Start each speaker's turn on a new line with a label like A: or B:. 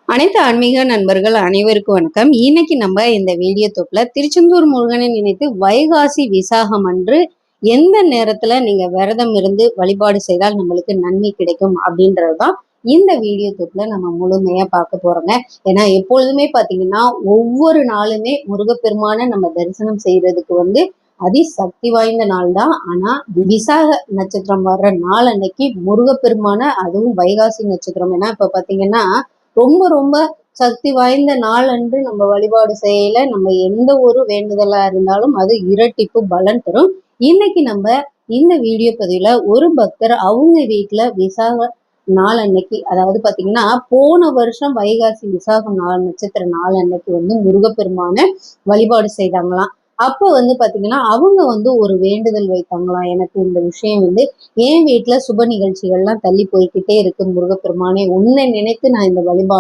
A: அனைத்து ஆன்மீக நண்பர்கள் அனைவருக்கும் வணக்கம். இன்னைக்கு நம்ம இந்த வீடியோ தொகுப்புல திருச்செந்தூர் முருகனை நினைத்து வைகாசி விசாகம் அன்று எந்த நேரத்துல நீங்க விரதம் இருந்து வழிபாடு செய்தால் நம்மளுக்கு நன்மை கிடைக்கும் அப்படின்றதுதான் இந்த வீடியோ தொகுப்புல நம்ம முழுமையா பார்க்க போறோங்க. ஏன்னா எப்பொழுதுமே பாத்தீங்கன்னா ஒவ்வொரு நாளுமே முருகப்பெருமான நம்ம தரிசனம் செய்யறதுக்கு அதி சக்தி வாய்ந்த நாள் தான். ஆனா விசாக நட்சத்திரம் வர்ற நாள் அன்னைக்கு முருகப்பெருமான, அதுவும் வைகாசி நட்சத்திரம், ஏன்னா இப்ப பாத்தீங்கன்னா ரொம்ப ரொம்ப சக்தி வாய்ந்த நாள் அன்று நம்ம வழிபாடு செய்யல நம்ம எந்த ஒரு வேண்டுதலா இருந்தாலும் அது இரட்டிப்பு பலன் தரும். இன்னைக்கு நம்ம இந்த வீடியோ பதிவுல ஒரு பக்தர் அவங்க வீட்டுல விசாக நாள் அன்னைக்கு, அதாவது பாத்தீங்கன்னா போன வருஷம் வைகாசி விசாகம் நாள் நட்சத்திர நாள் அன்னைக்கு முருகப்பெருமான வழிபாடு செய்தாங்களாம். அப்ப பாத்தீங்கன்னா அவங்க ஒரு வேண்டுதல் வைத்தாங்களாம். எனக்கு இந்த விஷயம் என் வீட்டுல சுப நிகழ்ச்சிகள்லாம் தள்ளி போய்கிட்டே இருக்கு முருகப்பெருமானே, உன்னை நினைத்து நான் இந்த வழிபாடு